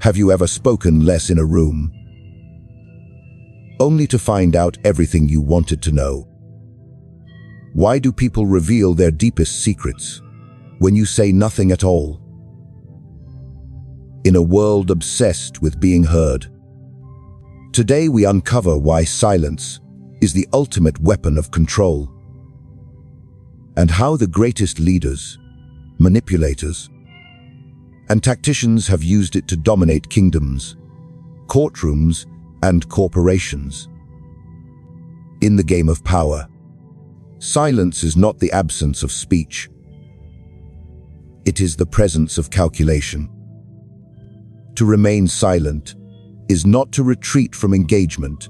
Have you ever spoken less in a room, only to find out everything you wanted to know? Why do people reveal their deepest secrets when you say nothing at all? In a world obsessed with being heard, today we uncover why silence is the ultimate weapon of control, and how the greatest leaders, manipulators, and tacticians have used it to dominate kingdoms, courtrooms, and corporations. In the game of power, silence is not the absence of speech. It is the presence of calculation. To remain silent is not to retreat from engagement,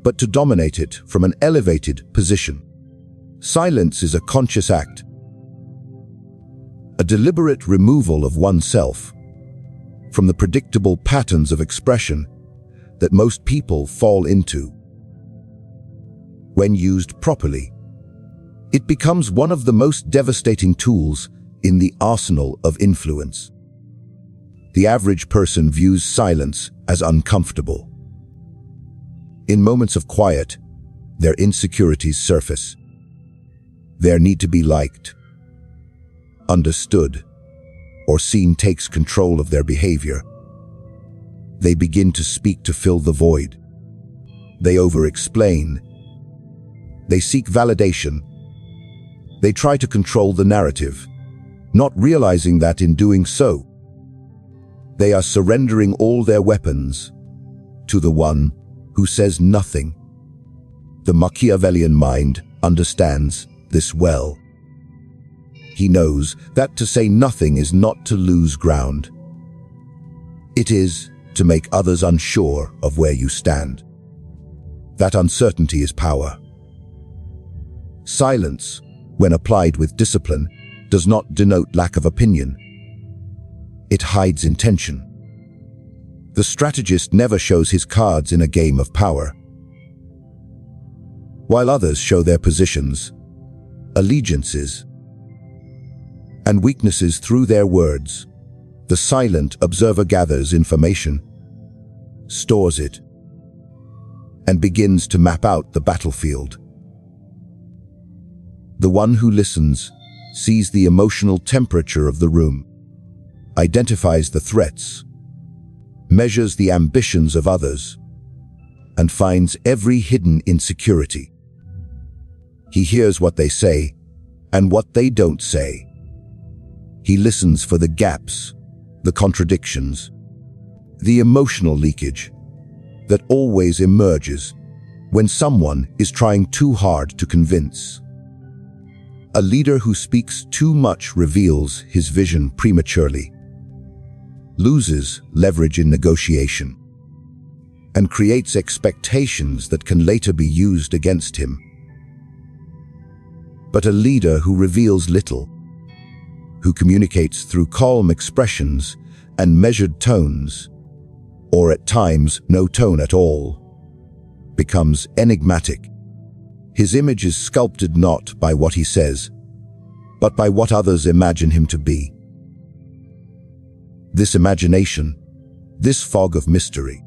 but to dominate it from an elevated position. Silence is a conscious act, a deliberate removal of oneself from the predictable patterns of expression that most people fall into. When used properly, it becomes one of the most devastating tools in the arsenal of influence. The average person views silence as uncomfortable. In moments of quiet, their insecurities surface. Their need to be liked, understood, or seen takes control of their behavior. They begin to speak to fill the void. They over-explain. They seek validation. They try to control the narrative, not realizing that in doing so, they are surrendering all their weapons to the one who says nothing. The Machiavellian mind understands this well. He knows that to say nothing is not to lose ground. It is to make others unsure of where you stand. That uncertainty is power. Silence, when applied with discipline, does not denote lack of opinion. It hides intention. The strategist never shows his cards in a game of power. While others show their positions, allegiances, and weaknesses through their words, the silent observer gathers information, stores it, and begins to map out the battlefield. The one who listens sees the emotional temperature of the room, identifies the threats, measures the ambitions of others, and finds every hidden insecurity. He hears what they say and what they don't say. He listens for the gaps, the contradictions, the emotional leakage that always emerges when someone is trying too hard to convince. A leader who speaks too much reveals his vision prematurely, loses leverage in negotiation, and creates expectations that can later be used against him. But a leader who reveals little, who communicates through calm expressions and measured tones, or at times no tone at all, becomes enigmatic. His image is sculpted not by what he says, but by what others imagine him to be. This imagination, this fog of mystery,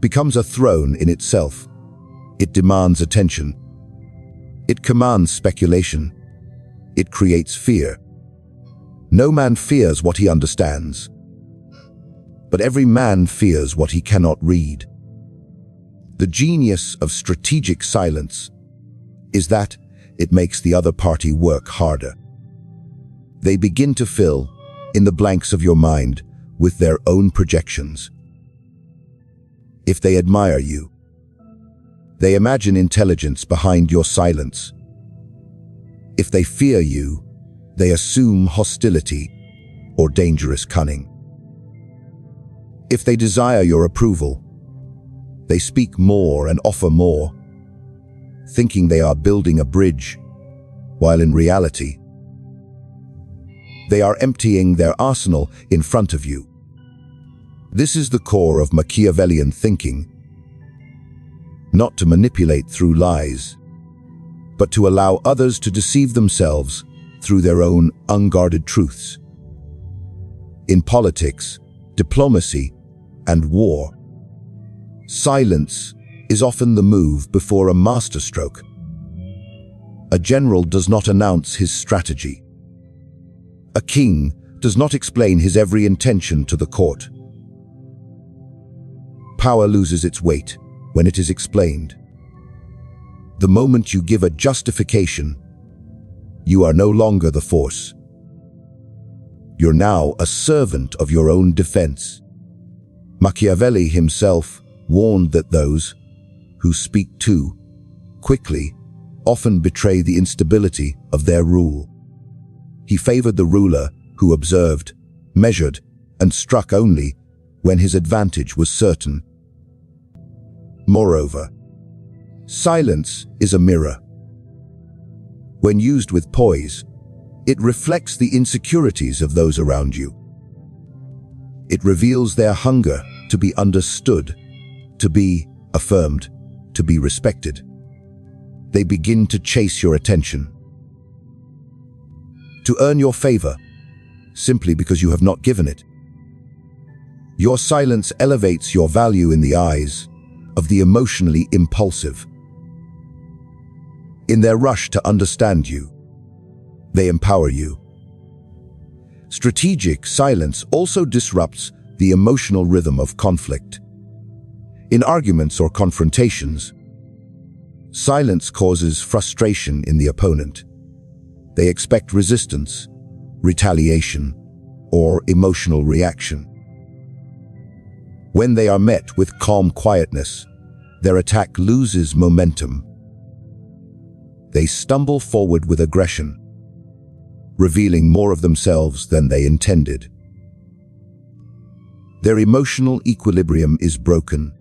becomes a throne in itself. It demands attention. It commands speculation. It creates fear. No man fears what he understands, but every man fears what he cannot read. The genius of strategic silence is that it makes the other party work harder. They begin to fill in the blanks of your mind with their own projections. If they admire you, they imagine intelligence behind your silence. If they fear you, they assume hostility or dangerous cunning. If they desire your approval, they speak more and offer more, thinking they are building a bridge, while in reality, they are emptying their arsenal in front of you. This is the core of Machiavellian thinking, not to manipulate through lies, but to allow others to deceive themselves through their own unguarded truths. In politics, diplomacy, and war. Silence is often the move before a masterstroke. A general does not announce his strategy. A king does not explain his every intention to the court. Power loses its weight when it is explained. The moment you give a justification, you are no longer the force. You're now a servant of your own defense. Machiavelli himself warned that those who speak too quickly often betray the instability of their rule. He favored the ruler who observed, measured, and struck only when his advantage was certain. Moreover, silence is a mirror. When used with poise, it reflects the insecurities of those around you. It reveals their hunger to be understood, to be affirmed, to be respected. They begin to chase your attention, to earn your favor, simply because you have not given it. Your silence elevates your value in the eyes of the emotionally impulsive. In their rush to understand you, they empower you. Strategic silence also disrupts the emotional rhythm of conflict. In arguments or confrontations, silence causes frustration in the opponent. They expect resistance, retaliation, or emotional reaction. When they are met with calm quietness, their attack loses momentum. They stumble forward with aggression, revealing more of themselves than they intended. Their emotional equilibrium is broken,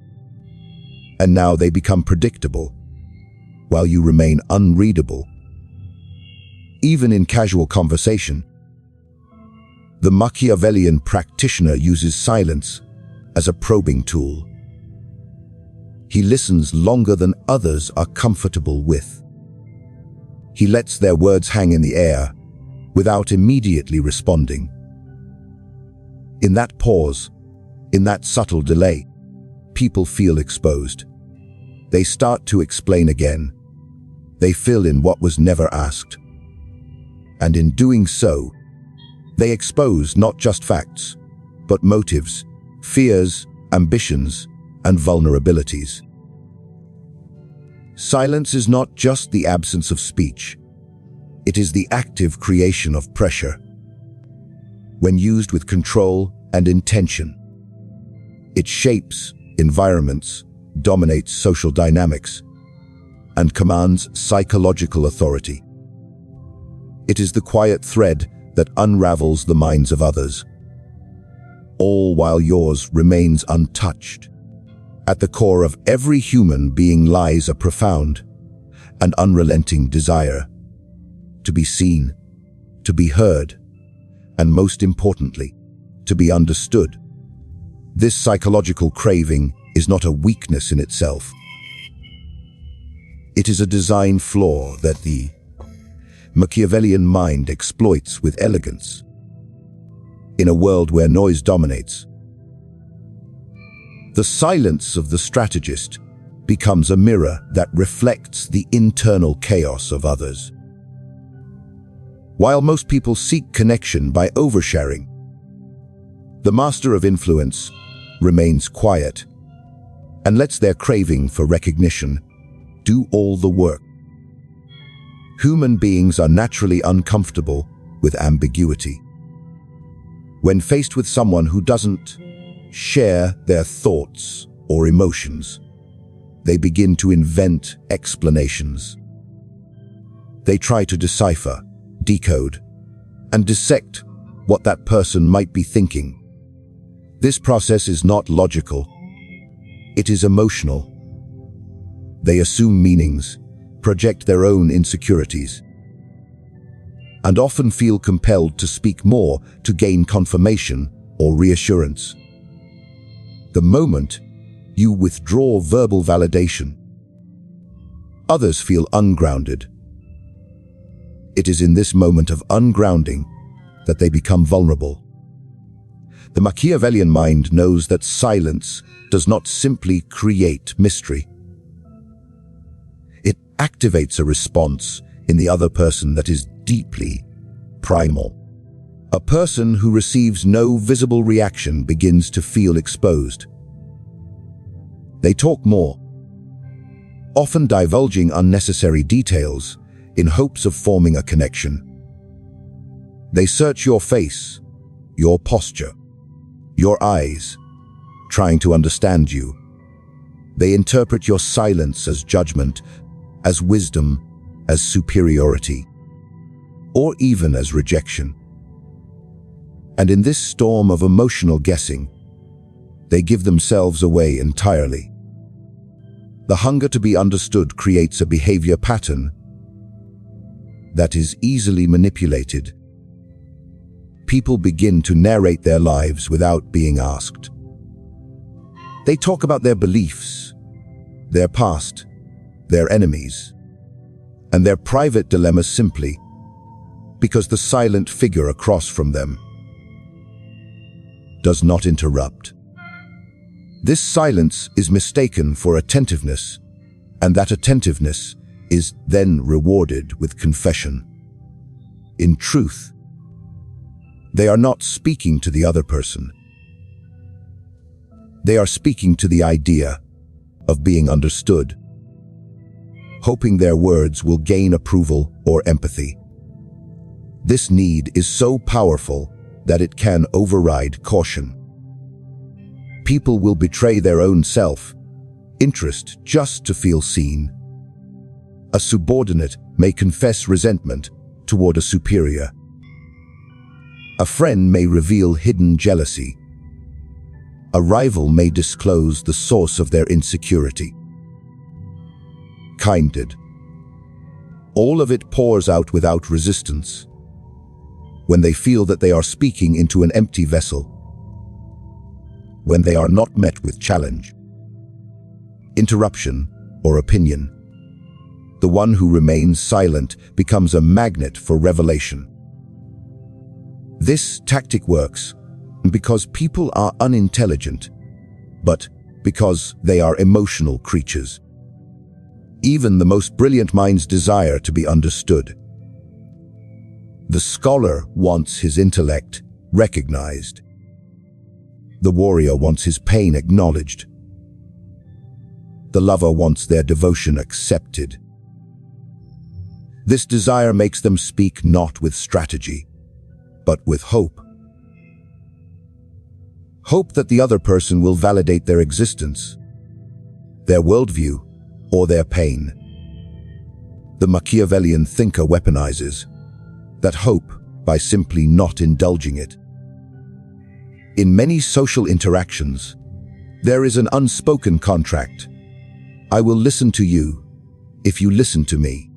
and now they become predictable, while you remain unreadable. Even in casual conversation, the Machiavellian practitioner uses silence as a probing tool. He listens longer than others are comfortable with. He lets their words hang in the air without immediately responding. In that pause, in that subtle delay, people feel exposed. They start to explain again. They fill in what was never asked. And in doing so, they expose not just facts, but motives, fears, ambitions, and vulnerabilities. Silence is not just the absence of speech. It is the active creation of pressure. When used with control and intention, it shapes environments, dominates social dynamics, and commands psychological authority. It is the quiet thread that unravels the minds of others, all while yours remains untouched. At the core of every human being lies a profound and unrelenting desire to be seen, to be heard, and most importantly, to be understood. This psychological craving is not a weakness in itself. It is a design flaw that the Machiavellian mind exploits with elegance. In a world where noise dominates, the silence of the strategist becomes a mirror that reflects the internal chaos of others. While most people seek connection by oversharing, the master of influence remains quiet and lets their craving for recognition do all the work. Human beings are naturally uncomfortable with ambiguity. When faced with someone who doesn't share their thoughts or emotions, they begin to invent explanations. They try to decipher, decode, and dissect what that person might be thinking. This process is not logical. It is emotional. They assume meanings, project their own insecurities, and often feel compelled to speak more to gain confirmation or reassurance. The moment you withdraw verbal validation, others feel ungrounded. It is in this moment of ungrounding that they become vulnerable. The Machiavellian mind knows that silence does not simply create mystery. It activates a response in the other person that is deeply primal. A person who receives no visible reaction begins to feel exposed. They talk more, often divulging unnecessary details in hopes of forming a connection. They search your face, your posture, your eyes, trying to understand you. They interpret your silence as judgment, as wisdom, as superiority, or even as rejection. And in this storm of emotional guessing, they give themselves away entirely. The hunger to be understood creates a behavior pattern that is easily manipulated. People begin to narrate their lives without being asked. They talk about their beliefs, their past, their enemies, and their private dilemmas simply because the silent figure across from them does not interrupt. This silence is mistaken for attentiveness, and that attentiveness is then rewarded with confession. In truth, they are not speaking to the other person. They are speaking to the idea of being understood, hoping their words will gain approval or empathy. This need is so powerful that it can override caution. People will betray their own self-interest just to feel seen. A subordinate may confess resentment toward a superior. A friend may reveal hidden jealousy. A rival may disclose the source of their insecurity. Kinded. All of it pours out without resistance, when they feel that they are speaking into an empty vessel, when they are not met with challenge, interruption, or opinion. The one who remains silent becomes a magnet for revelation. This tactic works because people are unintelligent, but because they are emotional creatures. Even the most brilliant minds desire to be understood. The scholar wants his intellect recognized. The warrior wants his pain acknowledged. The lover wants their devotion accepted. This desire makes them speak not with strategy, but with hope. Hope that the other person will validate their existence, their worldview, or their pain. The Machiavellian thinker weaponizes that hope by simply not indulging it. In many social interactions, there is an unspoken contract. I will listen to you if you listen to me.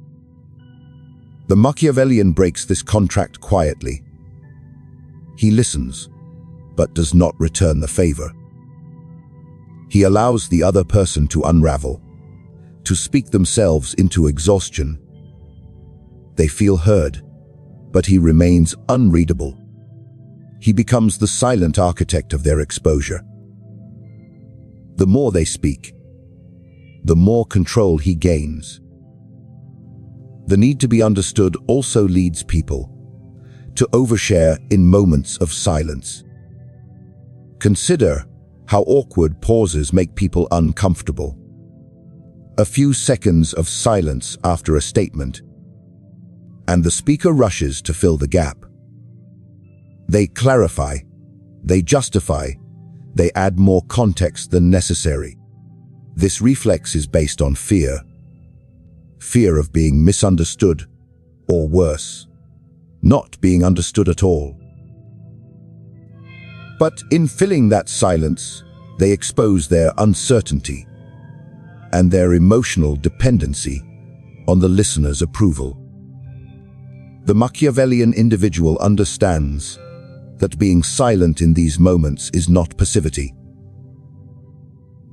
The Machiavellian breaks this contract quietly. He listens, but does not return the favor. He allows the other person to unravel, to speak themselves into exhaustion. They feel heard, but he remains unreadable. He becomes the silent architect of their exposure. The more they speak, the more control he gains. The need to be understood also leads people to overshare in moments of silence. Consider how awkward pauses make people uncomfortable. A few seconds of silence after a statement, and the speaker rushes to fill the gap. They clarify, they justify, they add more context than necessary. This reflex is based on fear. Fear of being misunderstood, or worse, not being understood at all. But in filling that silence, they expose their uncertainty and their emotional dependency on the listener's approval. The Machiavellian individual understands that being silent in these moments is not passivity.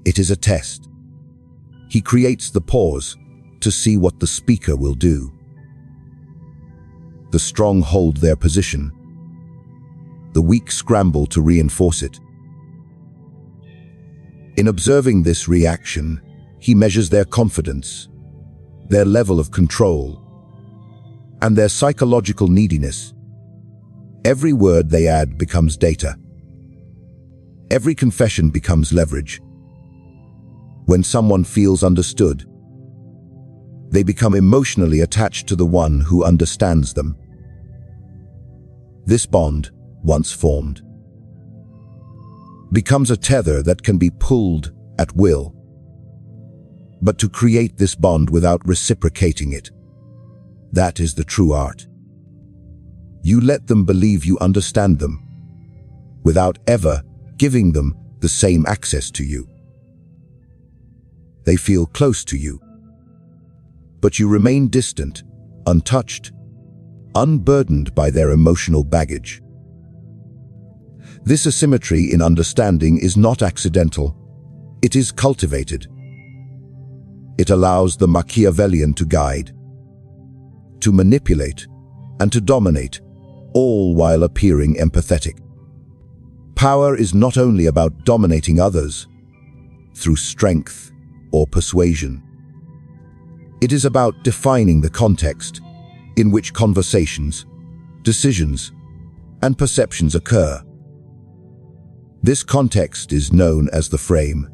It is a test. He creates the pause to see what the speaker will do. The strong hold their position. the weak scramble to reinforce it. In observing this reaction, he measures their confidence, their level of control, and their psychological neediness. Every word they add becomes data. Every confession becomes leverage. When someone feels understood, they become emotionally attached to the one who understands them. This bond, once formed, becomes a tether that can be pulled at will. But to create this bond without reciprocating it, that is the true art. You let them believe you understand them, without ever giving them the same access to you. They feel close to you, but you remain distant, untouched, unburdened by their emotional baggage. This asymmetry in understanding is not accidental. It is cultivated. It allows the Machiavellian to guide, to manipulate, and to dominate, all while appearing empathetic. Power is not only about dominating others through strength or persuasion. It is about defining the context in which conversations, decisions, and perceptions occur. This context is known as the frame.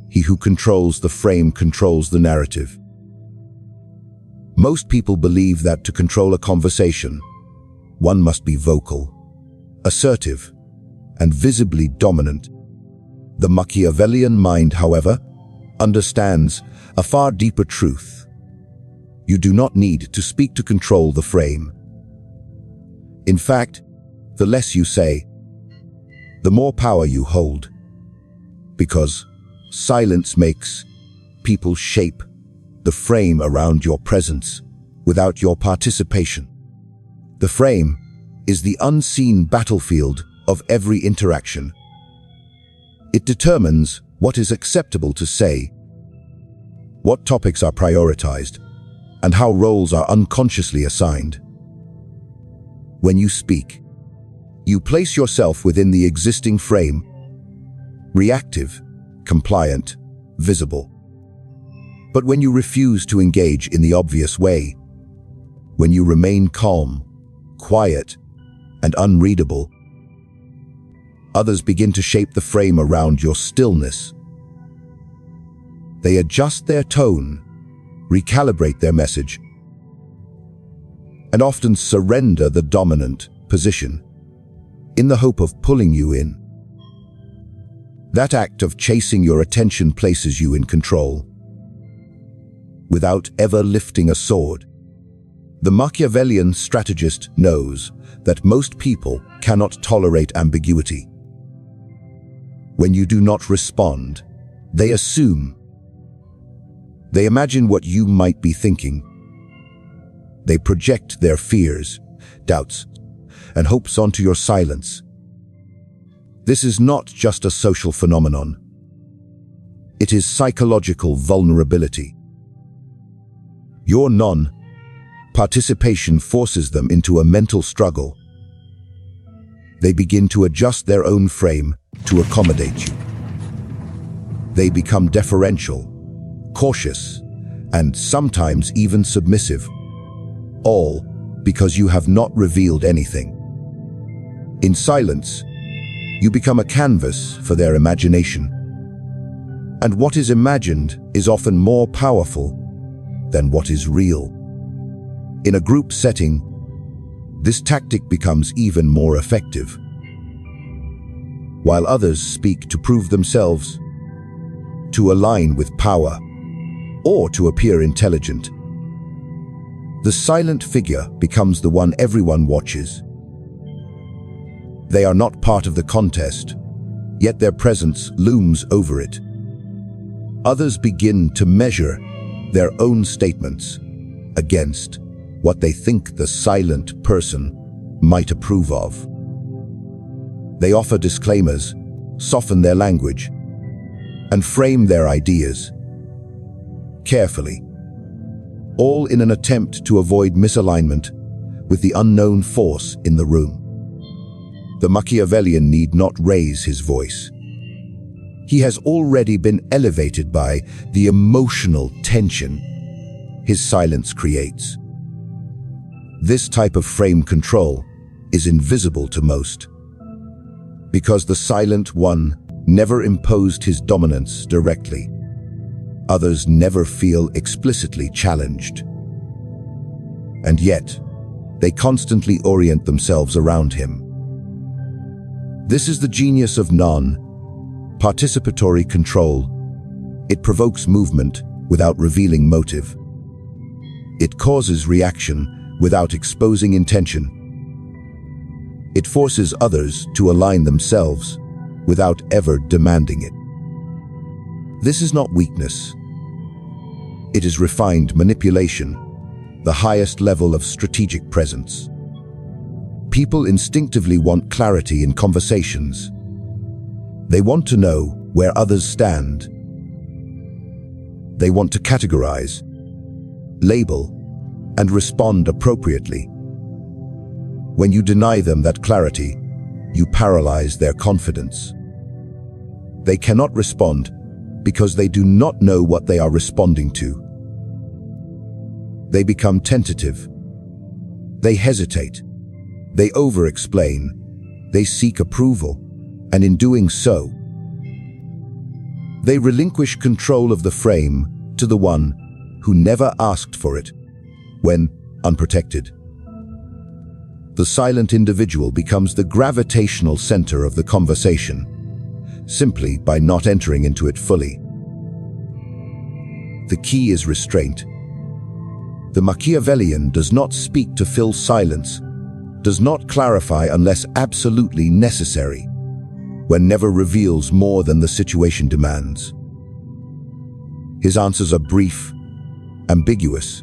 He who controls the frame controls the narrative. Most people believe that to control a conversation, one must be vocal, assertive, and visibly dominant. The Machiavellian mind, however, understands a far deeper truth. You do not need to speak to control the frame. In fact, the less you say, the more power you hold. Because silence makes people shape the frame around your presence without your participation. The frame is the unseen battlefield of every interaction. It determines what is acceptable to say, what topics are prioritized, and how roles are unconsciously assigned. When you speak, you place yourself within the existing frame, reactive, compliant, visible. But when you refuse to engage in the obvious way, when you remain calm, quiet, and unreadable, others begin to shape the frame around your stillness. They adjust their tone, recalibrate their message, and often surrender the dominant position in the hope of pulling you in. That act of chasing your attention places you in control, without ever lifting a sword. The Machiavellian strategist knows that most people cannot tolerate ambiguity. When you do not respond, they assume. They imagine what you might be thinking. They project their fears, doubts, and hopes onto your silence. This is not just a social phenomenon. It is psychological vulnerability. Your non-participation forces them into a mental struggle. They begin to adjust their own frame to accommodate you. They become deferential, cautious, and sometimes even submissive, all because you have not revealed anything. In silence, you become a canvas for their imagination. And what is imagined is often more powerful than what is real. In a group setting, this tactic becomes even more effective. While others speak to prove themselves, to align with power, or to appear intelligent, the silent figure becomes the one everyone watches. They are not part of the contest, yet their presence looms over it. Others begin to measure their own statements against what they think the silent person might approve of. They offer disclaimers, soften their language, and frame their ideas carefully, all in an attempt to avoid misalignment with the unknown force in the room. The Machiavellian need not raise his voice. He has already been elevated by the emotional tension his silence creates. This type of frame control is invisible to most, because the silent one never imposed his dominance directly. Others never feel explicitly challenged. And yet, they constantly orient themselves around him. This is the genius of non-participatory control. It provokes movement without revealing motive. It causes reaction without exposing intention. It forces others to align themselves without ever demanding it. This is not weakness. It is refined manipulation, the highest level of strategic presence. People instinctively want clarity in conversations. They want to know where others stand. They want to categorize, label, and respond appropriately. When you deny them that clarity, you paralyze their confidence. They cannot respond because they do not know what they are responding to. They become tentative. They hesitate. They over-explain. They seek approval, and in doing so, they relinquish control of the frame to the one who never asked for it when unprotected. The silent individual becomes the gravitational center of the conversation, simply by not entering into it fully. The key is restraint. The Machiavellian does not speak to fill silence, does not clarify unless absolutely necessary, when never reveals more than the situation demands. His answers are brief, ambiguous,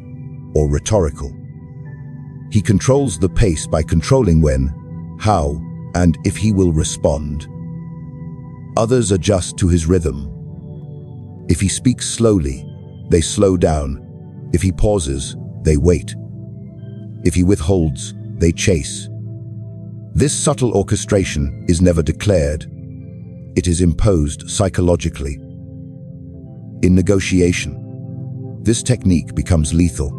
or rhetorical. He controls the pace by controlling when, how, and if he will respond. Others adjust to his rhythm. If he speaks slowly, they slow down. If he pauses, they wait. If he withholds, they chase. This subtle orchestration is never declared. It is imposed psychologically. In negotiation, this technique becomes lethal.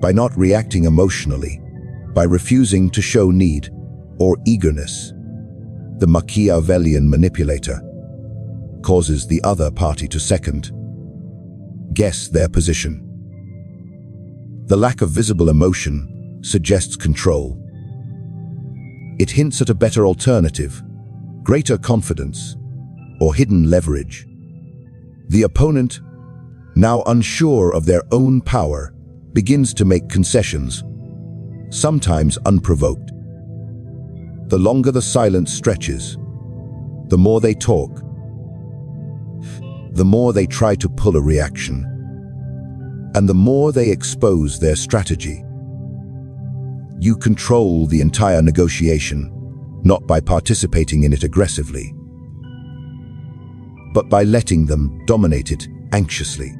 By not reacting emotionally, by refusing to show need or eagerness, the Machiavellian manipulator causes the other party to second-guess their position. The lack of visible emotion suggests control. It hints at a better alternative, greater confidence, or hidden leverage. The opponent, now unsure of their own power, begins to make concessions, sometimes unprovoked. The longer the silence stretches, the more they talk, the more they try to pull a reaction, and the more they expose their strategy. You control the entire negotiation, not by participating in it aggressively, but by letting them dominate it anxiously.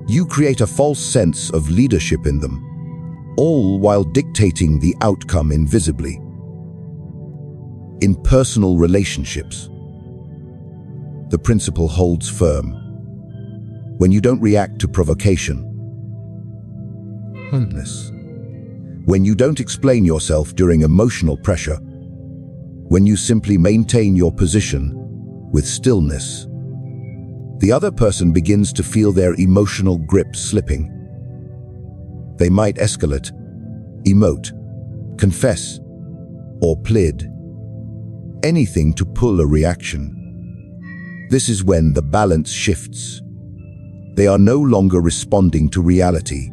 You create a false sense of leadership in them, all while dictating the outcome invisibly. In personal relationships, the principle holds firm. When you don't react to provocation, when you don't explain yourself during emotional pressure, when you simply maintain your position with stillness, the other person begins to feel their emotional grip slipping. They might escalate, emote, confess, or plead. Anything to pull a reaction. This is when the balance shifts. They are no longer responding to reality.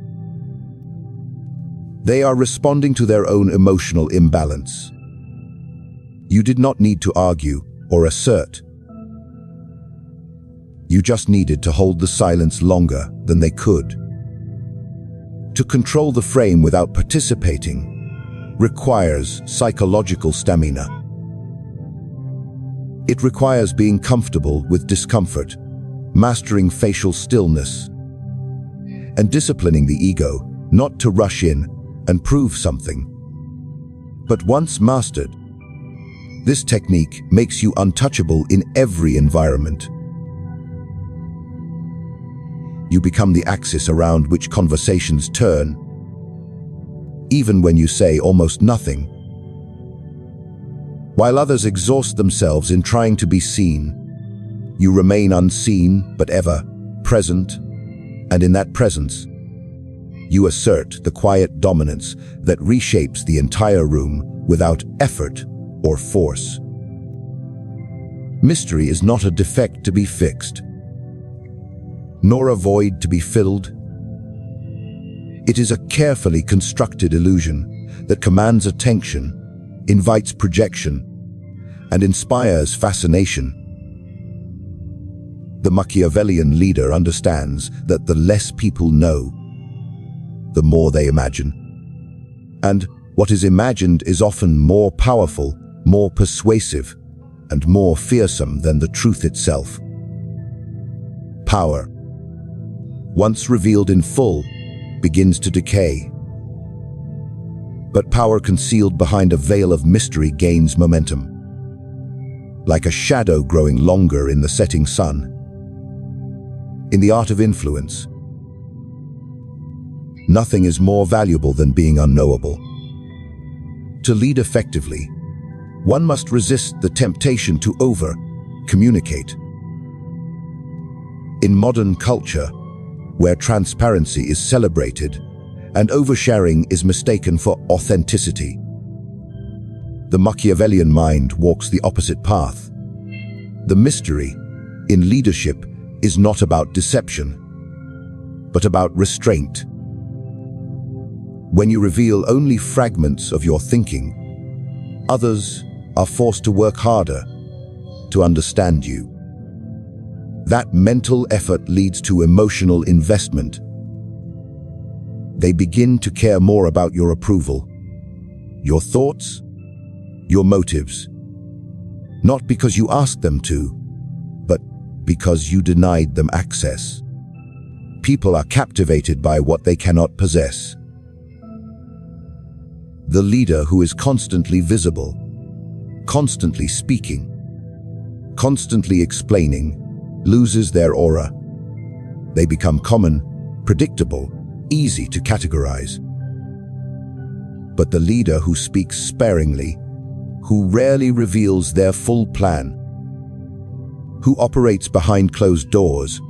They are responding to their own emotional imbalance. You did not need to argue or assert. You just needed to hold the silence longer than they could. To control the frame without participating requires psychological stamina. It requires being comfortable with discomfort, mastering facial stillness, and disciplining the ego not to rush in and prove something. But once mastered, this technique makes you untouchable in every environment. You become the axis around which conversations turn, even when you say almost nothing. While others exhaust themselves in trying to be seen, you remain unseen but ever present, and in that presence, you assert the quiet dominance that reshapes the entire room without effort or force. Mystery is not a defect to be fixed, nor a void to be filled. It is a carefully constructed illusion that commands attention, invites projection, and inspires fascination. The Machiavellian leader understands that the less people know, the more they imagine. And what is imagined is often more powerful, more persuasive, and more fearsome than the truth itself. Power, once revealed in full, begins to decay. But power concealed behind a veil of mystery gains momentum. Like a shadow growing longer in the setting sun. In the art of influence, nothing is more valuable than being unknowable. To lead effectively, one must resist the temptation to over-communicate. In modern culture, where transparency is celebrated and oversharing is mistaken for authenticity, the Machiavellian mind walks the opposite path. The mystery in leadership is not about deception, but about restraint. When you reveal only fragments of your thinking, others are forced to work harder to understand you. That mental effort leads to emotional investment. They begin to care more about your approval, your thoughts, your motives, not because you asked them to, but because you denied them access. People are captivated by what they cannot possess. The leader who is constantly visible, constantly speaking, constantly explaining, loses their aura. They become common, predictable, easy to categorize. But the leader who speaks sparingly, who rarely reveals their full plan, who operates behind closed doors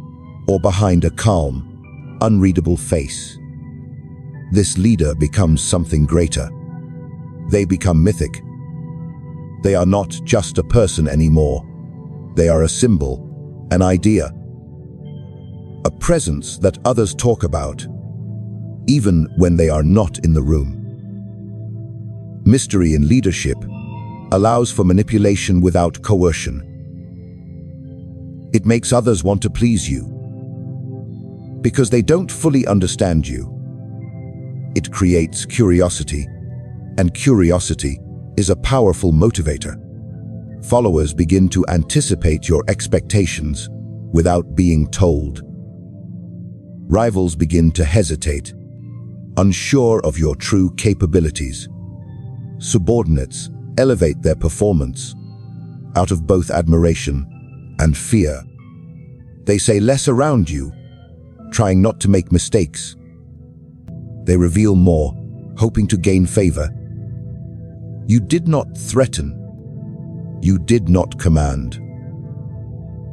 or behind a calm, unreadable face, this leader becomes something greater. They become mythic. They are not just a person anymore. They are a symbol, an idea, a presence that others talk about, even when they are not in the room. Mystery in leadership allows for manipulation without coercion. It makes others want to please you because they don't fully understand you. It creates curiosity, and curiosity is a powerful motivator. Followers begin to anticipate your expectations without being told. Rivals begin to hesitate, unsure of your true capabilities. Subordinates elevate their performance out of both admiration and fear. They say less around you, trying not to make mistakes. They reveal more, hoping to gain favor. You did not threaten. You did not command.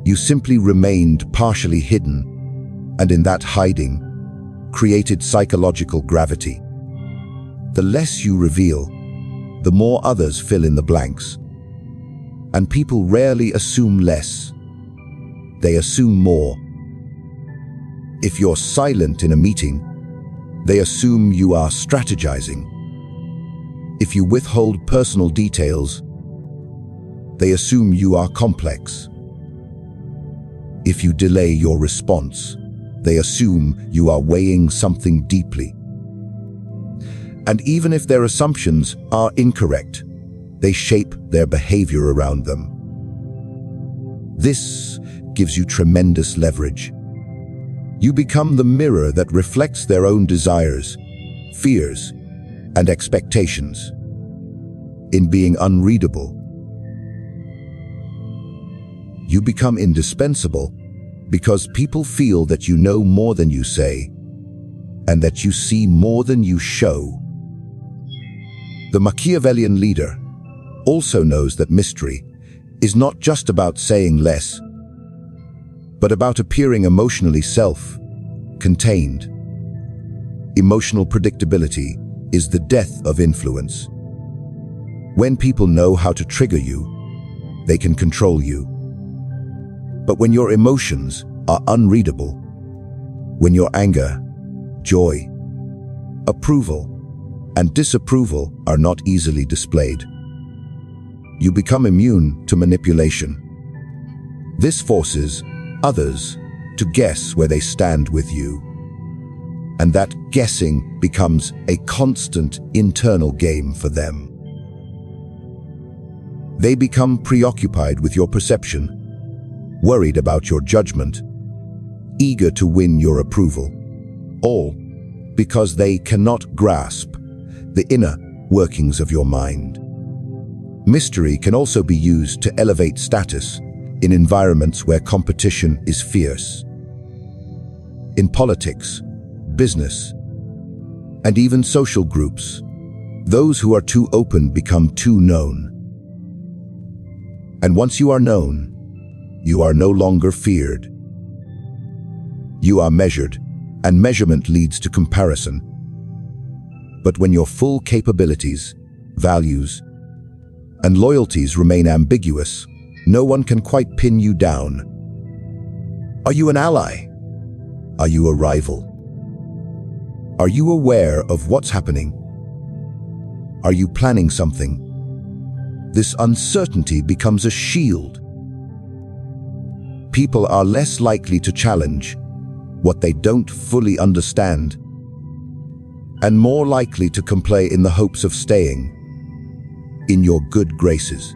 You simply remained partially hidden, and in that hiding, created psychological gravity. The less you reveal, the more others fill in the blanks. And people rarely assume less. They assume more. If you're silent in a meeting, they assume you are strategizing. If you withhold personal details, they assume you are complex. If you delay your response, they assume you are weighing something deeply. And even if their assumptions are incorrect, they shape their behavior around them. This gives you tremendous leverage. You become the mirror that reflects their own desires, fears, and expectations. in being unreadable. You become indispensable because people feel that you know more than you say and that you see more than you show. The Machiavellian leader also knows that mystery is not just about saying less, but about appearing emotionally self-contained. Emotional predictability is the death of influence. When people know how to trigger you, they can control you. But when your emotions are unreadable, when your anger, joy, approval, and disapproval are not easily displayed, you become immune to manipulation. This forces others to guess where they stand with you, and that guessing becomes a constant internal game for them. They become preoccupied with your perception, worried about your judgment, eager to win your approval, all because they cannot grasp the inner workings of your mind. Mystery can also be used to elevate status in environments where competition is fierce. In politics, business, and even social groups, those who are too open become too known. And once you are known, you are no longer feared. You are measured, and measurement leads to comparison. But when your full capabilities, values, and loyalties remain ambiguous, no one can quite pin you down. Are you an ally? Are you a rival? Are you aware of what's happening? Are you planning something? This uncertainty becomes a shield. People are less likely to challenge what they don't fully understand, and more likely to comply in the hopes of staying in your good graces.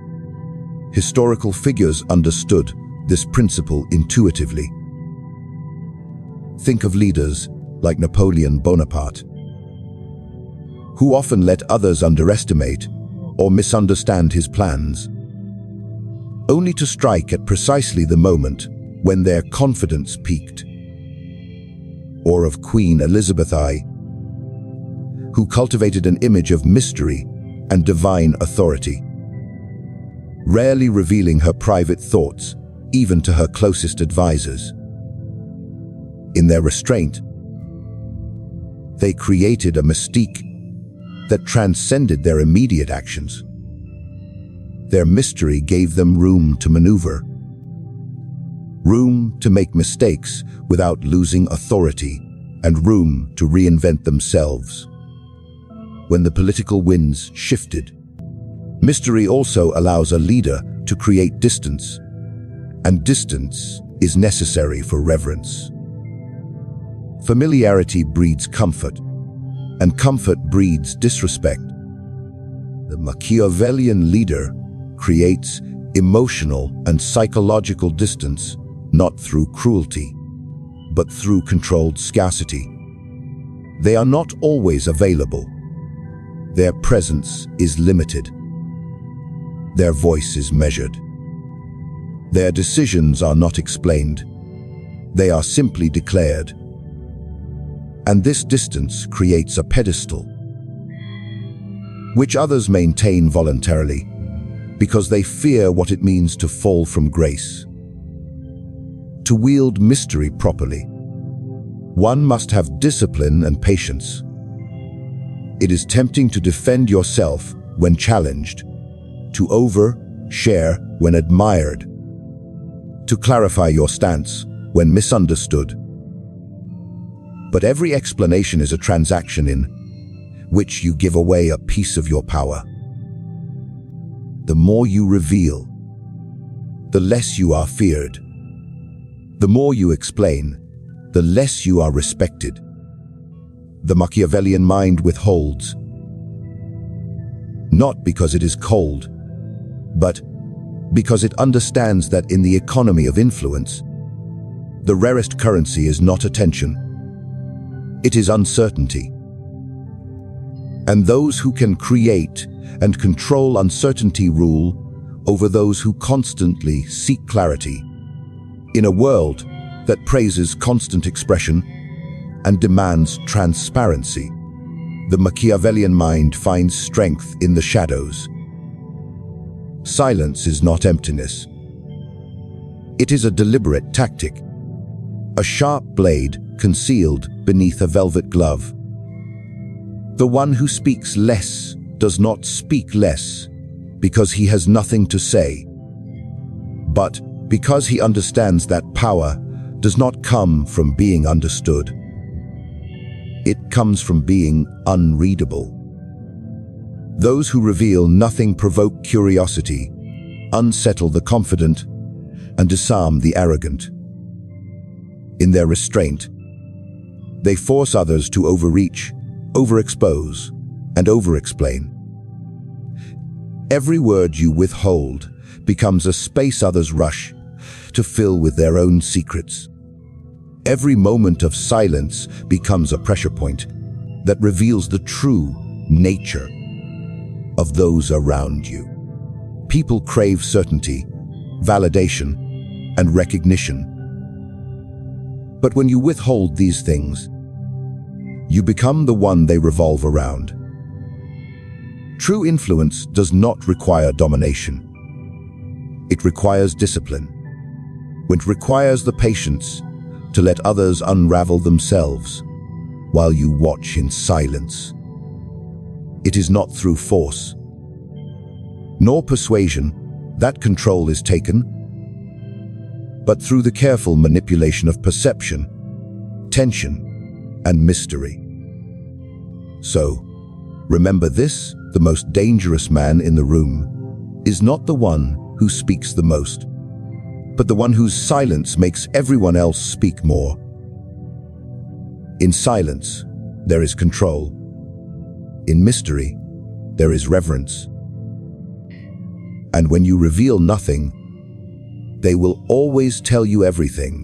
Historical figures understood this principle intuitively. Think of leaders like Napoleon Bonaparte, who often let others underestimate or misunderstand his plans, only to strike at precisely the moment when their confidence peaked. Or of Queen Elizabeth I, who cultivated an image of mystery and divine authority, rarely revealing her private thoughts even to her closest advisors. In their restraint, they created a mystique that transcended their immediate actions. Their mystery gave them room to maneuver, room to make mistakes without losing authority, and room to reinvent themselves. When the political winds shifted, mystery also allows a leader to create distance, and distance is necessary for reverence. Familiarity breeds comfort, and comfort breeds disrespect. The Machiavellian leader creates emotional and psychological distance, not through cruelty, but through controlled scarcity. They are not always available. Their presence is limited. Their voice is measured. Their decisions are not explained. They are simply declared. And this distance creates a pedestal, which others maintain voluntarily, because they fear what it means to fall from grace. To wield mystery properly, one must have discipline and patience. It is tempting to defend yourself when challenged, to overshare when admired, to clarify your stance when misunderstood. But every explanation is a transaction in which you give away a piece of your power. The more you reveal, the less you are feared. The more you explain, the less you are respected. The Machiavellian mind withholds, not because it is cold, but because it understands that in the economy of influence, the rarest currency is not attention, it is uncertainty. And those who can create and control uncertainty rule over those who constantly seek clarity. In a world that praises constant expression and demands transparency, the Machiavellian mind finds strength in the shadows. Silence is not emptiness. It is a deliberate tactic, a sharp blade concealed beneath a velvet glove. The one who speaks less does not speak less because he has nothing to say, but because he understands that power does not come from being understood. It comes from being unreadable. Those who reveal nothing provoke curiosity, unsettle the confident, and disarm the arrogant. In their restraint, they force others to overreach, overexpose, and overexplain. Every word you withhold becomes a space others rush to fill with their own secrets. Every moment of silence becomes a pressure point that reveals the true nature of those around you. People crave certainty, validation, and recognition. But when you withhold these things, you become the one they revolve around. True influence does not require domination. It requires discipline. It requires the patience to let others unravel themselves while you watch in silence. It is not through force, nor persuasion that control is taken, but through the careful manipulation of perception, tension, and mystery. So, remember this: the most dangerous man in the room is not the one who speaks the most, but the one whose silence makes everyone else speak more. In silence, there is control. In mystery, there is reverence. And when you reveal nothing, they will always tell you everything.